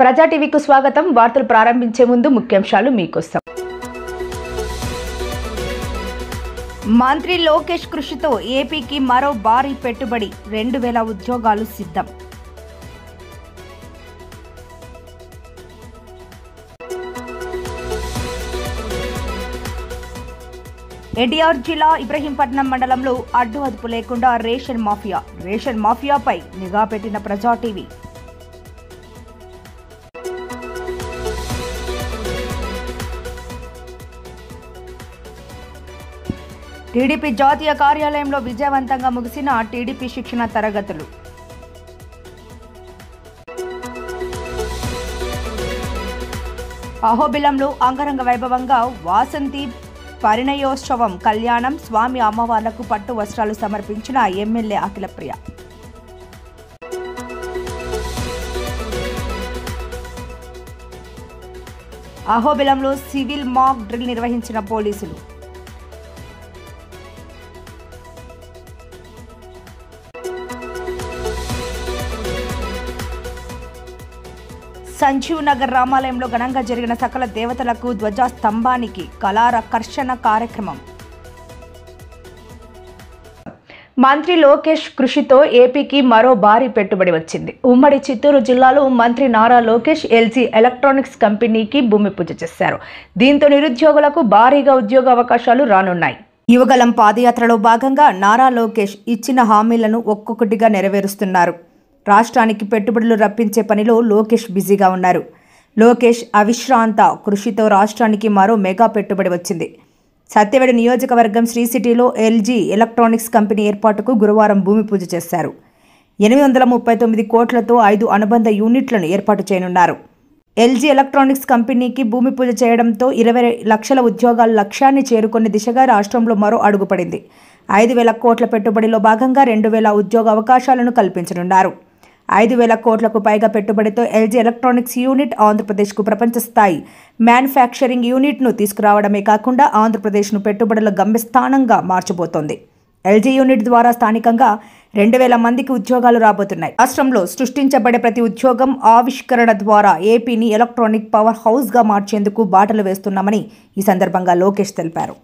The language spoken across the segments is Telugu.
ప్రజా టీవీకి స్వాగతం. వార్తలు ప్రారంభించే ముందు ముఖ్యాంశాలు మీకోసం. మంత్రి లోకేష్ కృషితో ఏపీకి మరో భారీ పెట్టుబడి, 2000 ఉద్యోగాలు సిద్ధం. ఎన్టీఆర్ జిల్లా ఇబ్రహీంపట్నం మండలంలో అడ్డు అదుపు లేకుండా రేషన్ మాఫియాపై నిఘా పెట్టిన ప్రజా టీవీ. టీడీపీ జాతీయ కార్యాలయంలో విజయవంతంగా ముగిసిన టీడీపీ శిక్షణ తరగతులు. అహోబిలంలో అంగరంగ వైభవంగా వాసంతి పరిణయోత్సవం, కళ్యాణం, స్వామి అమ్మవార్లకు పట్టు వస్త్రాలు సమర్పించిన ఎమ్మెల్యే అఖిలప్రియ. అహోబిలంలో సివిల్ మాక్ డ్రిల్ నిర్వహించిన పోలీసులు. సంజీవ్ నగర్ రామాలయంలో ఘనంగా జరిగిన సకల దేవతలకు ధ్వజస్తంభానికి కళారకర్షణ కార్యక్రమం. మంత్రి లోకేష్ కృషితో ఏపీకి మరో భారీ పెట్టుబడి వచ్చింది. ఉమ్మడి చిత్తూరు జిల్లాలో మంత్రి నారా లోకేష్ ఎల్జీ ఎలక్ట్రానిక్స్ కంపెనీకి భూమి పూజ చేశారు. దీంతో నిరుద్యోగులకు భారీగా ఉద్యోగ అవకాశాలు రానున్నాయి. యువగలం పాదయాత్రలో భాగంగా నారా లోకేష్ ఇచ్చిన హామీలను ఒక్కొక్కటిగా నెరవేరుస్తున్నారు. రాష్ట్రానికి పెట్టుబడులు రప్పించే పనిలో లోకేష్ బిజీగా ఉన్నారు. లోకేష్ అవిశ్రాంత కృషితో రాష్ట్రానికి మరో మెగా పెట్టుబడి వచ్చింది. సత్యవేడు నియోజకవర్గం శ్రీ సిటీలో ఎల్జీ ఎలక్ట్రానిక్స్ కంపెనీ ఏర్పాటుకు గురువారం భూమి పూజ చేశారు. 839 కోట్లతో 5 అనుబంధ యూనిట్లను ఏర్పాటు చేయనున్నారు. ఎల్జీ ఎలక్ట్రానిక్స్ కంపెనీకి భూమి పూజ చేయడంతో 20 లక్షల ఉద్యోగాల లక్ష్యాన్ని చేరుకునే దిశగా రాష్ట్రంలో మరో అడుగుపడింది. 5,000 కోట్ల పెట్టుబడిలో భాగంగా 2,000 ఉద్యోగ అవకాశాలను కల్పించనున్నారు. 5,000 కోట్లకు పైగా పెట్టుబడితో ఎల్జీ ఎలక్ట్రానిక్స్ యూనిట్ ఆంధ్రప్రదేశ్కు ప్రపంచ స్థాయి మ్యానుఫ్యాక్చరింగ్ యూనిట్ను తీసుకురావడమే కాకుండా ఆంధ్రప్రదేశ్ను పెట్టుబడుల గమ్యస్థానంగా మార్చబోతోంది. ఎల్జీ యూనిట్ ద్వారా స్థానికంగా 2,000 మందికి ఉద్యోగాలు రాబోతున్నాయి. రాష్ట్రంలో సృష్టించబడే ప్రతి ఉద్యోగం ఆవిష్కరణ ద్వారా ఏపీని ఎలక్ట్రానిక్ పవర్ హౌస్గా మార్చేందుకు బాటలు వేస్తున్నామని ఈ సందర్భంగా లోకేష్ తెలిపారు.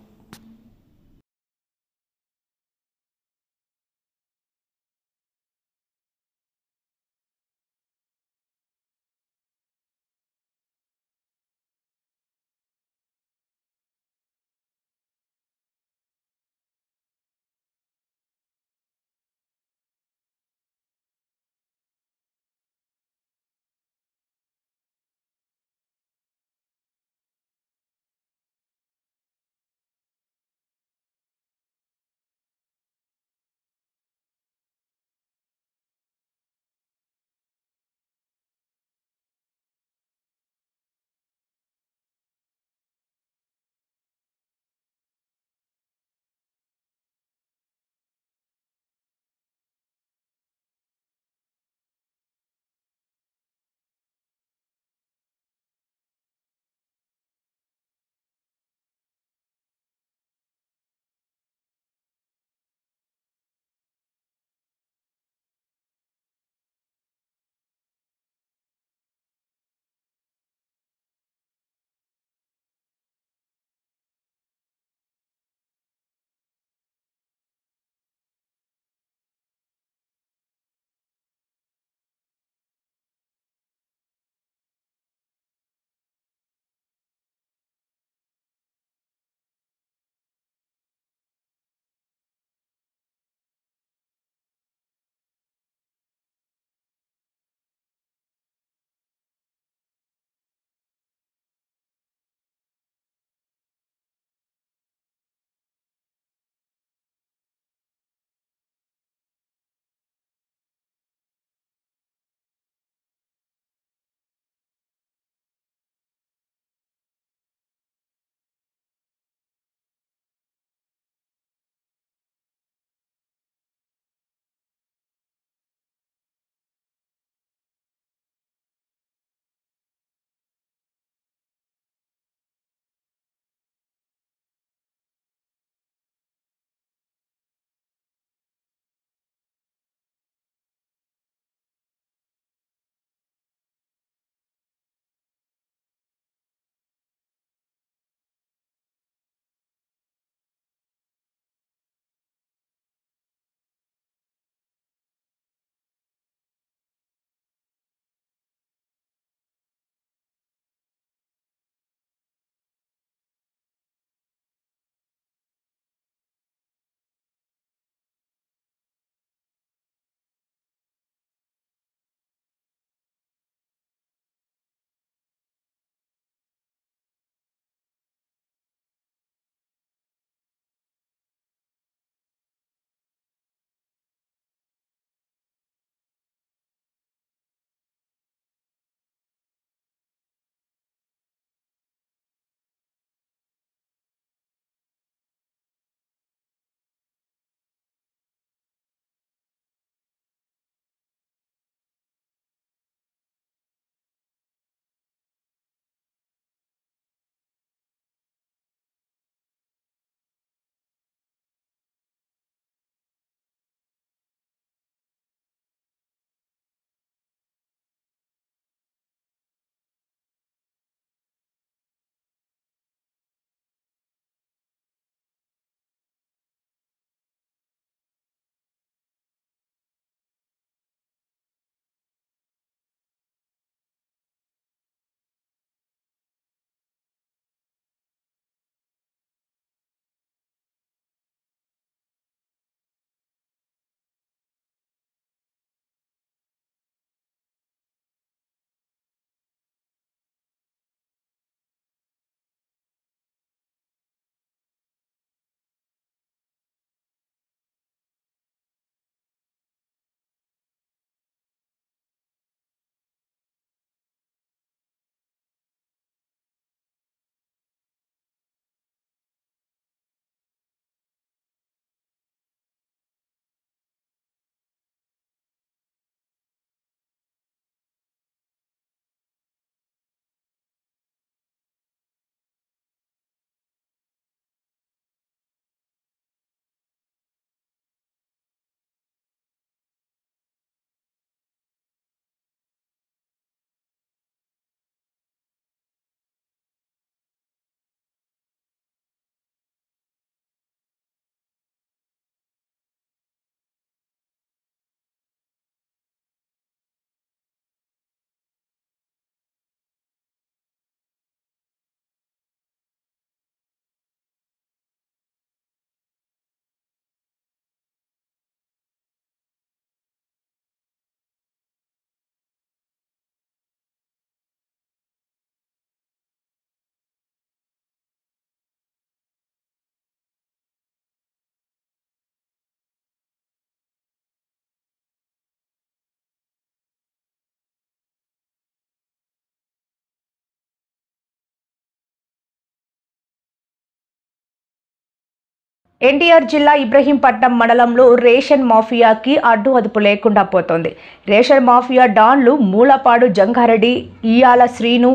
ఎన్టీఆర్ జిల్లా ఇబ్రహీంపట్నం మండలంలో రేషన్ మాఫియాకి అడ్డు అదుపు లేకుండా పోతోంది. రేషన్ మాఫియా డాన్లు మూలపాడు జంగారెడ్డి, ఇయాల శ్రీను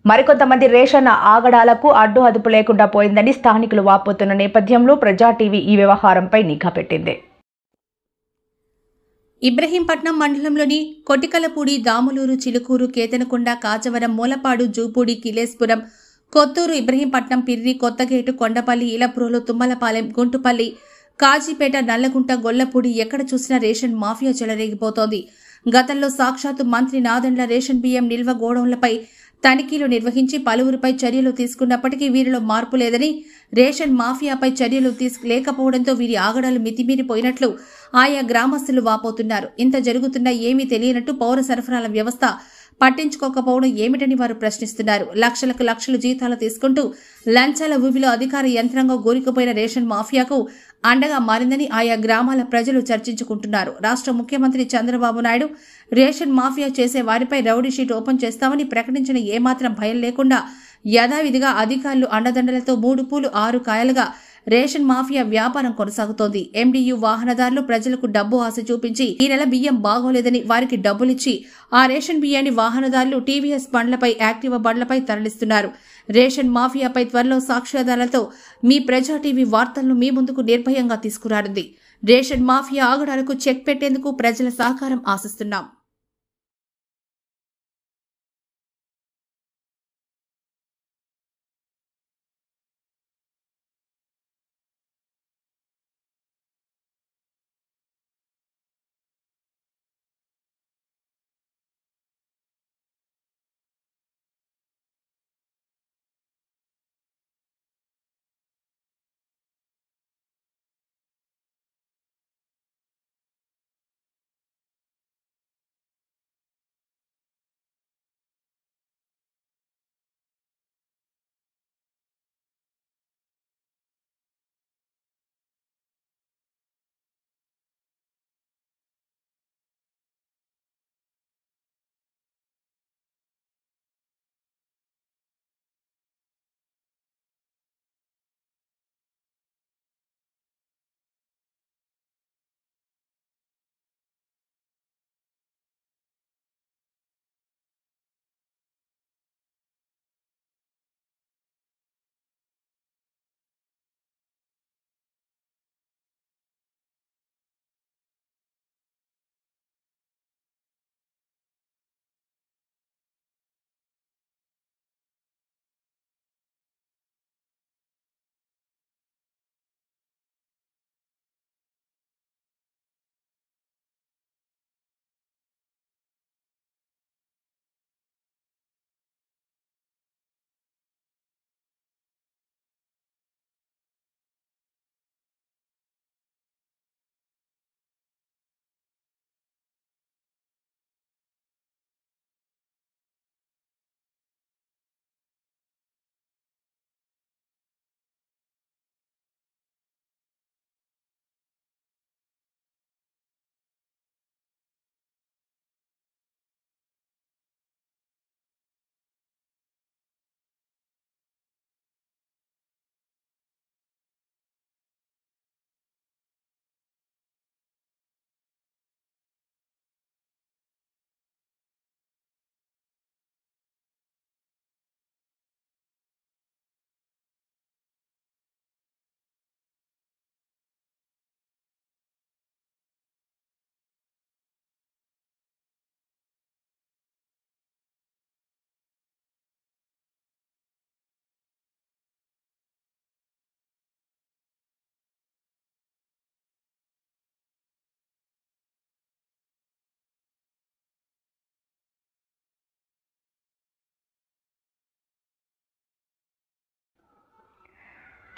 మరికొంతమంది రేషన్ ఆగడాలకు అడ్డు అదుపు లేకుండా పోయిందని స్థానికులు వాపోతున్న నేపథ్యంలో ప్రజా టీవీ ఈ వ్యవహారంపై నిఘా పెట్టింది. ఇబ్రహీంపట్నం మండలంలోని కొటికలపూడి, దాములూరు, చిలుకూరు, కేతనకొండ, కాచవరం, మూలపాడు, జూపూడి, కిలేస్పురం, కొత్తూరు, ఇబ్రహీంపట్నం, పిర్రి, కొత్తగేటు, కొండపల్లి, ఇలప్రోలు, తుమ్మలపాలెం, గుంటుపల్లి, కాజీపేట, నల్లగుంట, గొల్లపూడి ఎక్కడ చూసినా రేషన్ మాఫియా చెలరేగిపోతోంది. గతంలో సాక్షాత్తు మంత్రి నాదెండ్ల రేషన్ బియ్యం నిల్వ గోడౌన్లపై తనిఖీలు నిర్వహించి పలువురిపై చర్యలు తీసుకున్నప్పటికీ వీరిలో మార్పు లేదని, రేషన్ మాఫియాపై చర్యలు లేకపోవడంతో వీరి ఆగడాలు మితిమీరిపోయినట్లు ఆయా గ్రామస్తులు వాపోతున్నారు. ఇంత జరుగుతున్నా ఏమీ తెలియనట్టు పౌర సరఫరాల వ్యవస్థ పట్టించుకోకపోవడం ఏమిటని వారు ప్రశ్నిస్తున్నారు. లక్షలకు లక్షలు జీతాలు తీసుకుంటూ లంచాల ఊబిలో అధికార యంత్రాంగం గోరికపోయిన రేషన్ మాఫియాకు అండగా మారిందని ఆయా గ్రామాల ప్రజలు చర్చించుకుంటున్నారు. రాష్ట్ర ముఖ్యమంత్రి చంద్రబాబు నాయుడు రేషన్ మాఫియా చేసే వారిపై రౌడీ షీట్ ఓపెన్ చేస్తామని ప్రకటించిన ఏమాత్రం భయం లేకుండా యథావిధిగా అధికారులు అండదండలతో 3 పూలు 6 కాయలుగా రేషన్ మాఫియా వ్యాపారం కొనసాగుతోంది. ఎండియు వాహనదారులు ప్రజలకు డబ్బు ఆశ చూపించి ఈ నెల బియ్యం బాగోలేదని వారికి డబ్బులిచ్చి ఆ రేషన్ బియ్యాన్ని వాహనదారులు టీవీఎస్ బండ్లపై, యాక్టివా బండ్లపై తరలిస్తున్నారు. రేషన్ మాఫియాపై త్వరలో సాక్ష్యాధారాలతో మీ ప్రజా టీవీ వార్తలను మీ ముందుకు నిర్భయంగా తీసుకురానుంది. రేషన్ మాఫియా ఆగడాలకు చెక్ పెట్టేందుకు ప్రజల సహకారం ఆశిస్తున్నాం.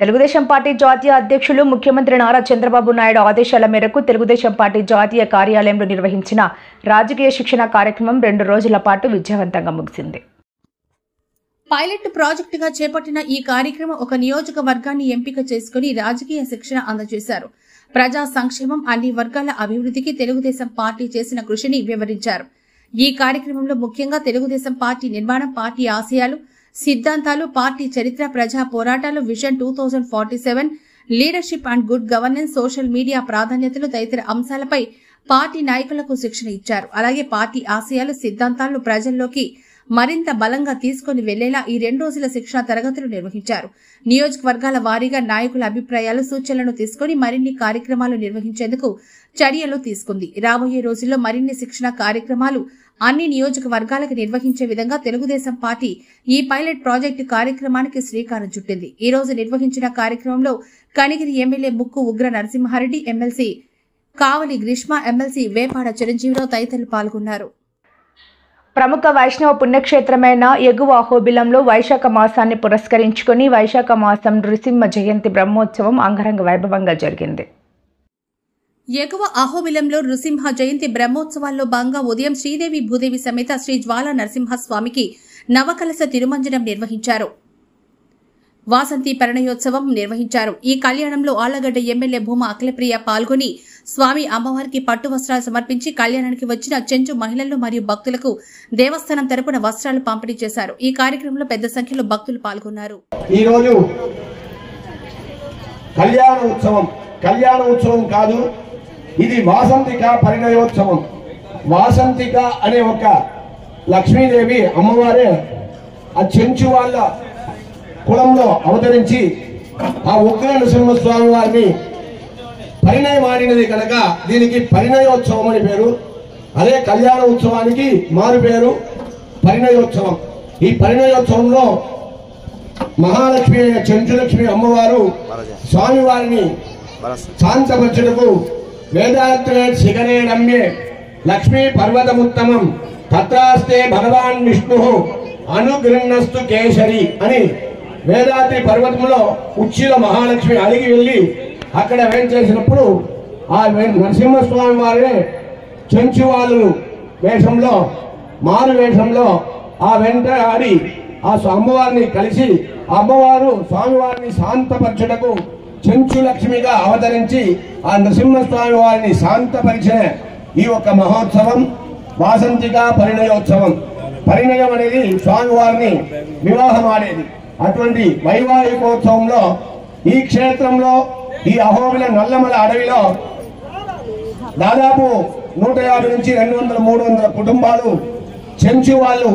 తెలుగుదేశం పార్టీ జాతీయ అధ్యక్షులు ముఖ్యమంత్రి నారా చంద్రబాబు నాయుడు ఆదేశాల మేరకు తెలుగుదేశం పార్టీ జాతీయ కార్యాలయంలో నిర్వహించిన రాజకీయ శిక్షణ కార్యక్రమం 2 రోజుల పాటు విజయవంతంగా ముగిసింది. పైలట్ ప్రాజెక్టుగా చేపట్టిన ఈ కార్యక్రమం ఒక నియోజకవర్గాన్ని ఎంపిక చేసుకుని రాజకీయ శిక్షణ అందజేశారు. ప్రజా సంక్షేమం, అన్ని వర్గాల అభివృద్ధికి తెలుగుదేశం పార్టీ చేసిన కృషిని వివరించారు. ఈ కార్యక్రమంలో ముఖ్యంగా తెలుగుదేశం పార్టీ నిర్మాణం, పార్టీ ఆశయాలు, సిద్ధాంతాలు, పార్టీ చరిత్ర, ప్రజా పోరాటాలు, vision 2047, leadership and good governance, social media ప్రాధాన్యతలు తదితర అంశాలపై పార్టీ నాయకులకు శిక్షణ ఇచ్చారు. అలాగే పార్టీ ఆశయాలు, సిద్ధాంతాలను ప్రజల్లోకి మరింత బలంగా తీసుకుని వెళ్లేలా ఈ 2 రోజుల శిక్షణ తరగతులు నిర్వహించారు. నియోజకవర్గాల వారీగా నాయకుల అభిప్రాయాలు, సూచనలను తీసుకుని మరిన్ని కార్యక్రమాలు నిర్వహించేందుకు చర్యలు తీసుకుంది. రాబోయే రోజుల్లో మరిన్ని శిక్షణ కార్యక్రమాలు అన్ని నియోజకవర్గాలకు నిర్వహించే విధంగా తెలుగుదేశం పార్టీ ఈ పైలట్ ప్రాజెక్టు కార్యక్రమానికి శ్రీకారం చుట్టింది. ఈ రోజు నిర్వహించిన కార్యక్రమంలో కనిగిరి ఎమ్మెల్యే ముక్కు ఉగ్ర నరసింహారెడ్డి, ఎమ్మెల్సీ కావలి గ్రీష్మ, ఎమ్మెల్సీ వేపాడ చిరంజీవిరావు తదితరులు పాల్గొన్నారు. ప్రముఖ వైష్ణవ పుణ్యక్షేత్రమైన ఎగువ అహోబిలంలో వైశాఖ మాసాన్ని పురస్కరించుకుని వైశాఖ మాసం నృసింహ జయంతి బ్రహ్మోత్సవం అంగరంగ వైభవంగా జరిగింది. ఎగువ అహోబిలంలో నృసింహ జయంతి బ్రహ్మోత్సవాల్లో భాగంగా ఉదయం శ్రీదేవి భూదేవి సమేత శ్రీ జ్వాలా నరసింహస్వామికి నవకలశ తిరుమంజనం నిర్వహించారు. వాసంతి పరిణయోత్సవం నిర్వహించారు. ఈ కళ్యాణంలో ఆళ్లగడ్డ ఎమ్మెల్యే భూమా అఖిలప్రియ పాల్గొని స్వామి అమ్మవారికి పట్టు వస్త్రాలు సమర్పించి కళ్యాణానికి వచ్చిన చెంచు మహిళలు మరియు భక్తులకు దేవస్థానం తరపున వస్త్రాలు పంపిణీ చేశారు. ఈ కార్యక్రమంలో పెద్ద సంఖ్యలో భక్తులు పాల్గొన్నారు. ఈ రోజు కళ్యాణ ఉత్సవం కాదు, ఇది వాసంతిక పరిణయోత్సవం. వాసంతిక అనే ఒక లక్ష్మీదేవి అమ్మవారే ఆ చెంచు వాళ్ళ కులంలో అవతరించి ఆ ఉగ్ర నరసింహస్వామి వారిని పరిణయమాడినది కనుక దీనికి పరిణయోత్సవం అని పేరు. అదే కళ్యాణ ఉత్సవానికి మారు పేరు పరిణయోత్సవం. ఈ పరిణయోత్సవంలో మహాలక్ష్మి అయిన చెంచులక్ష్మి అమ్మవారు స్వామివారిని శాంతపరచుటకు వేదాత్రే శిఖరే రమ్యే లక్ష్మీ పర్వతముత్తమం తత్రాస్తే భగవాన్ విష్ణు అనుగృహస్తు కేసరి అని వేదాద్రి పర్వతంలో ఉచ్చిలో మహాలక్ష్మి అలిగి వెళ్లి అక్కడ వేంచేసినప్పుడు ఆ నరసింహస్వామి వారే చెంచువాళ్ళు వేషంలో మారు వేషంలో ఆ వెంట ఆడి ఆ అమ్మవారిని కలిసి అమ్మవారు స్వామివారిని శాంతపరచుటకు చెంచు లక్ష్మిగా అవతరించి ఆ నరసింహస్వామి వారిని శాంతపరిచిన ఈ ఒక మహోత్సవం వాసంతిక పరిణయోత్సవం. పరిణయం అనేది స్వామివారిని వివాహం ఆడేది. అటువంటి వైవాహికోత్సవంలో ఈ క్షేత్రంలో ఈ అహోబిల నల్లమల అడవిలో దాదాపు 150 నుంచి 200, 300 కుటుంబాలు చెంచు వాళ్ళు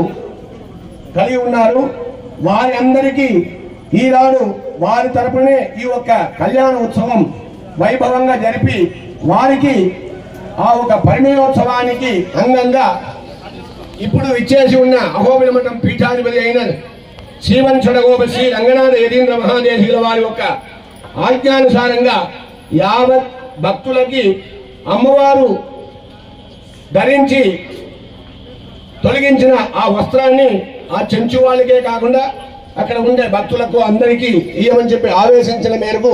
కలిగి ఉన్నారు. వారి అందరికీ ఈనాడు వారి తరపునే ఈ ఒక కళ్యాణ ఉత్సవం వైభవంగా జరిపి వారికి ఆ ఒక పరిణయోత్సవానికి అంగంగా ఇప్పుడు ఇచ్చేసి ఉన్న అహోబిల మఠం పీఠాధిపతి అయిన శ్రీవంశడగోప శ్రీ రంగనాథ యతీంద్ర మహాదేశికుల వారి యొక్క ఆజ్ఞానుసారంగా యావత్ భక్తులకి అమ్మవారు ధరించి తొలగించిన ఆ వస్త్రాన్ని ఆ చెంచు వాళ్ళకే కాకుండా అక్కడ ఉండే భక్తులకు అందరికీ ఇయ్యమని చెప్పి ఆదేశించిన మేరకు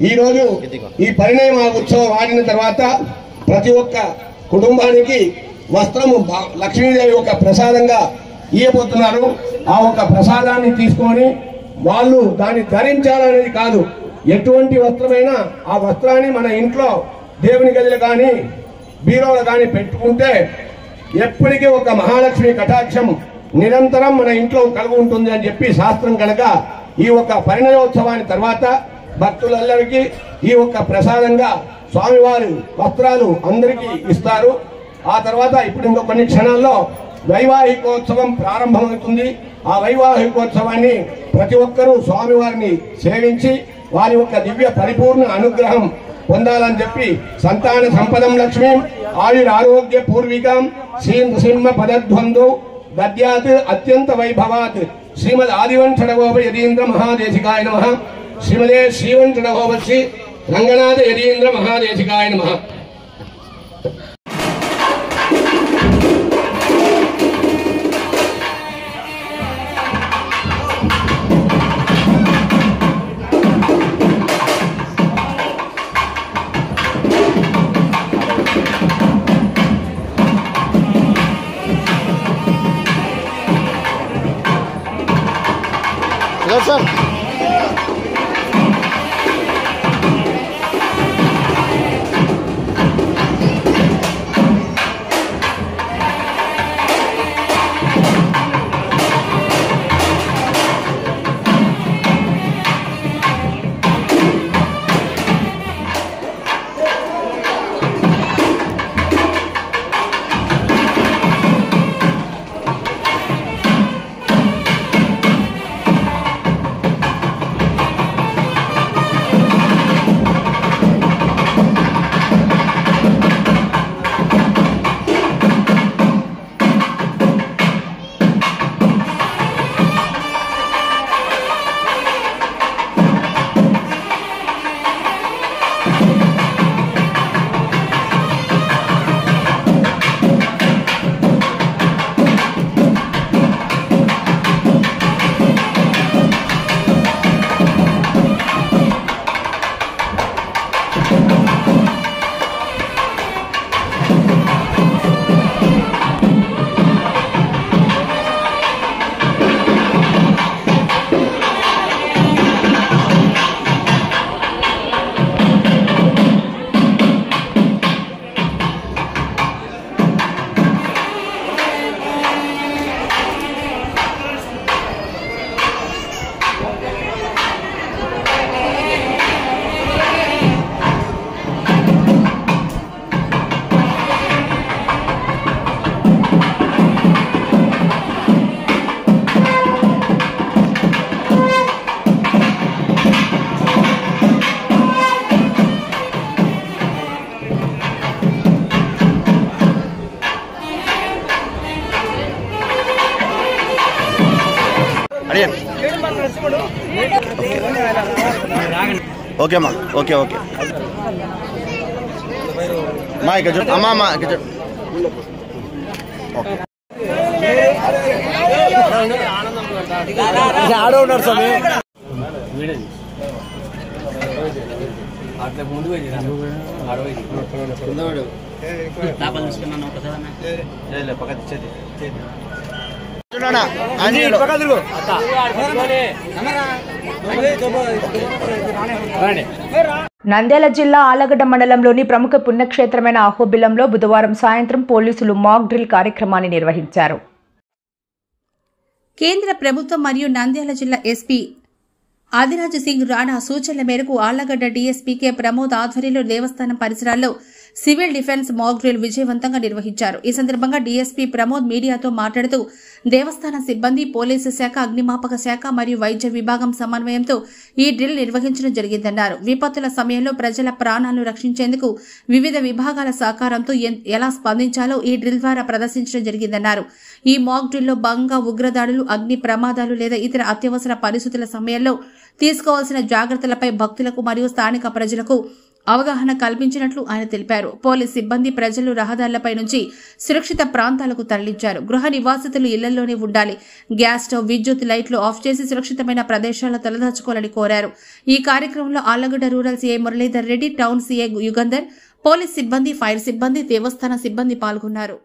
ఈ రోజు ఈ పరిణయ ఉత్సవం ఆడిన తర్వాత ప్రతి ఒక్క కుటుంబానికి వస్త్రము లక్ష్మీదేవి ఒక ప్రసాదంగా ఇయ్యబోతున్నారు. ఆ ఒక ప్రసాదాన్ని తీసుకొని వాళ్ళు దాన్ని ధరించాలనేది కాదు, ఎటువంటి వస్త్రమైనా ఆ వస్త్రాన్ని మన ఇంట్లో దేవుని గదిలో కానీ బీరోలో కానీ పెట్టుకుంటే ఎప్పటికీ ఒక మహాలక్ష్మి కటాక్షం నిరంతరం మన ఇంట్లో కలిగి ఉంటుంది అని చెప్పి శాస్త్రం కనుక ఈ ఒక పరిణయోత్సవాన్ని తర్వాత భక్తులందరికీ ఈ ఒక ప్రసాదంగా స్వామివారి వస్త్రాలు అందరికీ ఇస్తారు. ఆ తర్వాత ఇప్పుడు ఇంకో కొన్ని క్షణాల్లో వైవాహికోత్సవం ప్రారంభమవుతుంది. ఆ వైవాహికోత్సవాన్ని ప్రతి ఒక్కరూ స్వామివారిని సేవించి వారి యొక్క దివ్య పరిపూర్ణ అనుగ్రహం పొందాలని చెప్పి సంతాన సంపదం లక్ష్మీ ఆయురారోగ్య పూర్వికం శ్రీ నృసింహ పదద్వందు గద్యాత్ అత్యంత వైభవాత్ శ్రీమద్ ఆదివంశడగోప యతీంద్ర మహాదేశికాయ నమః. శ్రీమదే శ్రీవంశడగోప శ్రీ రంగనాథ యతీంద్ర మహాదేశికాయ నమః. Sir. ఓకే అమ్మా, ఓకే ఓకే మా ఇక్కడ చూడు అమ్మా, అమ్మా ఇక్కడ చూడు. ఆడ ఉన్నాడు స్వామి. నంద్యాల జిల్లా ఆలగడ్డ మండలంలోని ప్రముఖ పుణ్యక్షేత్రమైన అహోబిలంలో బుధవారం సాయంత్రం పోలీసులు మాక్ డ్రిల్ కార్యక్రమాన్ని నిర్వహించారు. కేంద్ర ప్రభుత్వం మరియు నంద్యాల జిల్లా ఎస్పీ ఆదిరాజ్ సింగ్ రాణా సూచనల మేరకు ఆళ్లగడ్డ డీఎస్పీకే ప్రమోద్ ఆధ్వర్యంలో దేవస్థానం పరిసరాల్లో సివిల్ డిఫెన్స్ మాక్ డ్రిల్ విజయవంతంగా నిర్వహించారు. ఈ సందర్భంగా డీఎస్పీ ప్రమోద్ మీడియాతో మాట్లాడుతూ దేవస్థాన సిబ్బంది, పోలీసు శాఖ, అగ్నిమాపక శాఖ మరియు వైద్య విభాగం సమన్వయంతో ఈ డ్రిల్ నిర్వహించడం జరిగిందన్నారు. విపత్తుల సమయంలో ప్రజల ప్రాణాలను రక్షించేందుకు వివిధ విభాగాల సహకారంతో ఎలా స్పందించాలో ఈ డ్రిల్ ద్వారా ప్రదర్శించడం జరిగిందన్నారు. ఈ మాక్ డ్రిల్లో భాగంగా ఉగ్రదాడులు, అగ్ని ప్రమాదాలు లేదా ఇతర అత్యవసర పరిస్థితుల సమయంలో తీసుకోవాల్సిన జాగ్రత్తలపై భక్తులకు మరియు స్థానిక ప్రజలకు అవగాహన కల్పించినట్లు ఆయన తెలిపారు. పోలీస్ సిబ్బంది ప్రజలు రహదారులపై నుంచి సురక్షిత ప్రాంతాలకు తరలించారు. గృహ నివాసితులు ఇళ్లలోనే ఉండాలి. గ్యాస్ స్టవ్, విద్యుత్ లైట్లు ఆఫ్ చేసి సురక్షితమైన ప్రదేశాల్లో తలదాచుకోవాలని కోరారు. ఈ కార్యక్రమంలో Allagadda rural CI Muralidhar Reddy, town CI Yugandhar, police సిబ్బంది, ఫైర్ సిబ్బంది, దేవస్థాన సిబ్బంది పాల్గొన్నారు.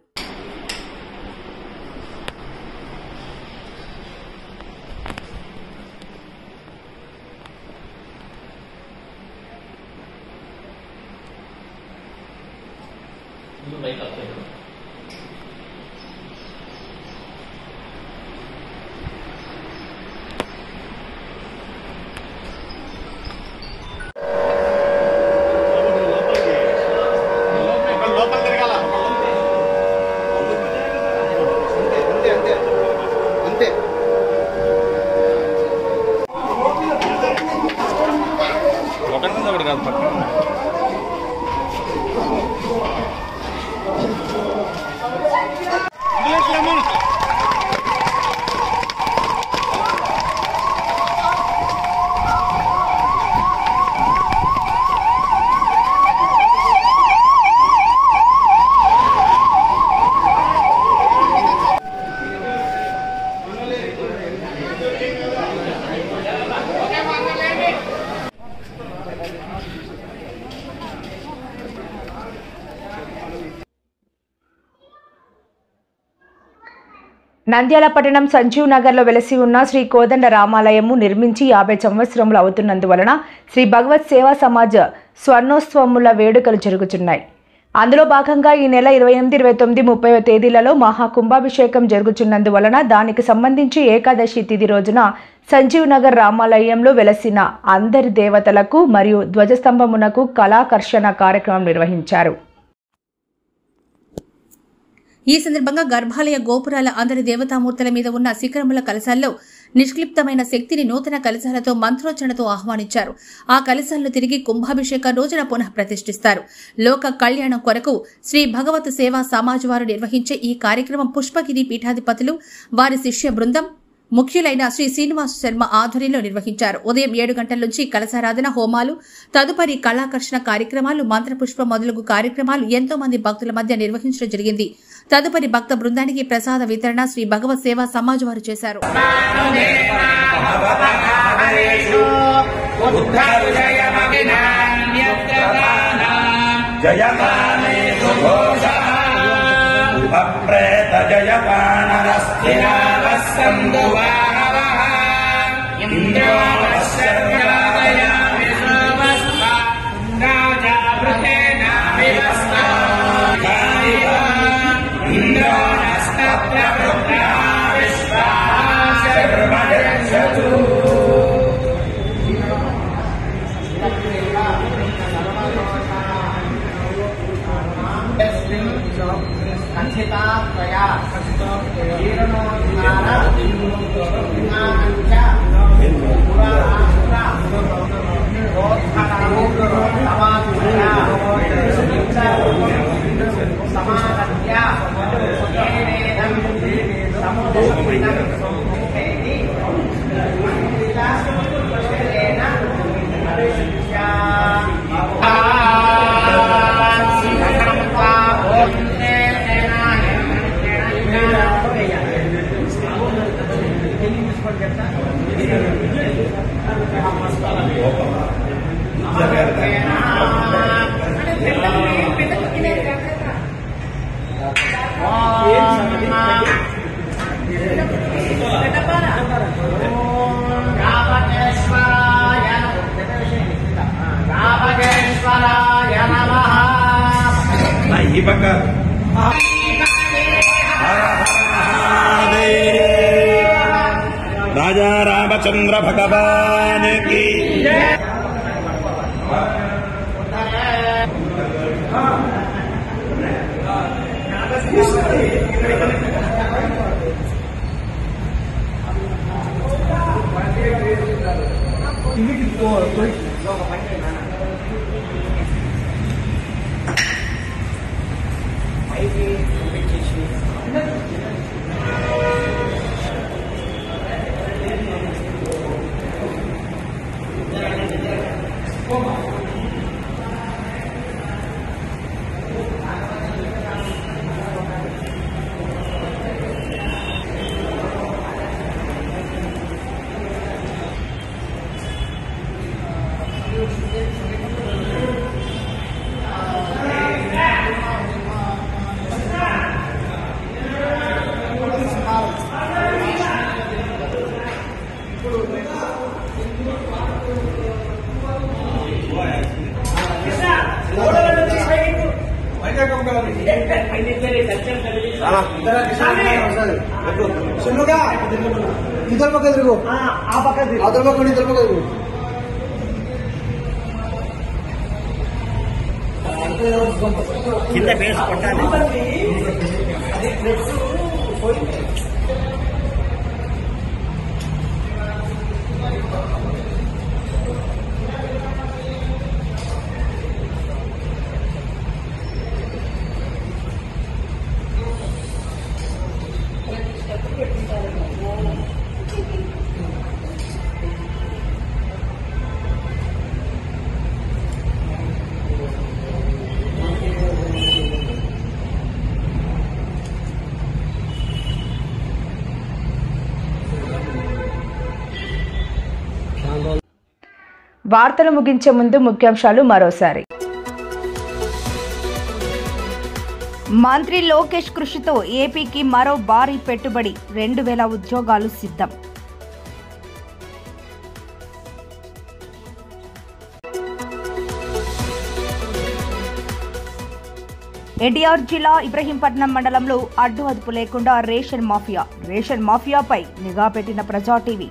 నంద్యాల పట్టణం సంజీవ్ నగర్లో వెలసి ఉన్న శ్రీ కోదండ రామాలయము నిర్మించి 50 సంవత్సరములు అవుతున్నందువలన శ్రీ భగవత్ సేవా సమాజ్ స్వర్ణోత్సవముల వేడుకలు జరుగుతున్నాయి. అందులో భాగంగా ఈ నెల 28, 29, 30వ తేదీలలో మహాకుంభాభిషేకం జరుగుతున్నందువలన దానికి సంబంధించి ఏకాదశి తిథి రోజున సంజీవ్ నగర్ రామాలయంలో వెలసిన అందరి దేవతలకు మరియు ధ్వజస్తంభమునకు కళాకర్షణ కార్యక్రమం నిర్వహించారు. ఈ సందర్భంగా గర్భాలయ గోపురాల అందరి దేవతామూర్తుల మీద ఉన్న శిఖరముల కలశాల్లో నిష్క్లిప్తమైన శక్తిని నూతన కలశాలతో మంత్రోచ్చరణతో ఆహ్వానించారు. ఆ కలశాలను తిరిగి కుంభాభిషేకం రోజున పునః ప్రతిష్ఠిస్తారు. లోక కళ్యాణం కొరకు శ్రీ భగవత్ సేవా సమాజ్ వారు నిర్వహించే ఈ కార్యక్రమం పుష్పగిరి పీఠాధిపతులు, వారి శిష్య బృందం, ముఖ్యులైన శ్రీ శ్రీనివాస్ శర్మ ఆధ్వర్యంలో నిర్వహించారు. ఉదయం 7 గంటల నుంచి కలశారాధన, హోమాలు, తదుపరి కళాకర్షణ కార్యక్రమాలు, మంత్రపుష్ప మొదలగు కార్యక్రమాలు ఎంతో మంది భక్తుల మధ్య నిర్వహించడం జరిగింది. తదుపరి భక్త బృందానికి ప్రసాద వితరణ శ్రీ భగవత్ సేవా సమాజ్ వారు చేశారు. ఈ పక్క రాజా రామచంద్ర భగవాన్ కి इधर पकड़ देखो आप पकड़ उधर पकड़ इधर पकड़ देखो కింద బేస్ కొట్టాలి వార్తలు ముగించే ముందు ముఖ్యాంశాలు మరోసారి. మంత్రి లోకేష్ కృషితో ఏపీకి మరో భారీ పెట్టుబడి, 2000 ఉద్యోగాలు సిద్ధం. ఎన్టీఆర్ జిల్లా ఇబ్రహీంపట్నం మండలంలో అడ్డు అదుపు లేకుండా రేషన్ మాఫియాపై నిఘా పెట్టిన ప్రజా టీవీ.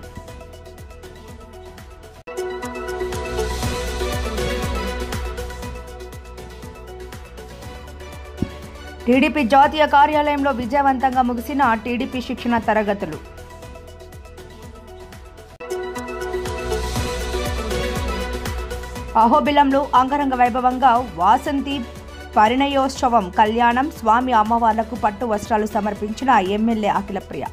టీడీపీ జాతీయ కార్యాలయంలో విజయవంతంగా ముగిసిన టీడీపీ శిక్షణ తరగతులు. అహోబిలంలో అంగరంగ వైభవంగా వాసంతి పరిణయోత్సవం, కళ్యాణం, స్వామి అమ్మవార్లకు పట్టు వస్త్రాలు సమర్పించిన ఎమ్మెల్యే అఖిలప్రియ.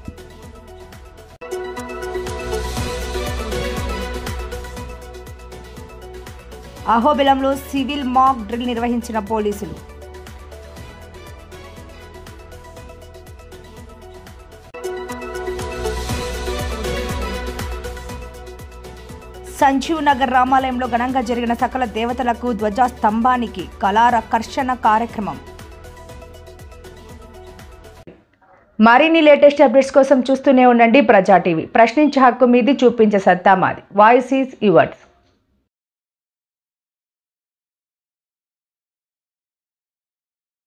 అహోబిలంలో సివిల్ మాక్ డ్రిల్ నిర్వహించిన పోలీసులు. సంజీవ్ నగర్ రామాలయంలో ఘనంగా జరిగిన సకల దేవతలకు ధ్వజస్తంభానికి కళారకర్షణ కార్యక్రమం. మరిన్ని లేటెస్ట్ అప్డేట్స్ కోసం చూస్తూనే ఉండండి ప్రజా టీవీ. ప్రశ్నించే హక్కు మీది, చూపించే సత్తా మాది. Voice is yours.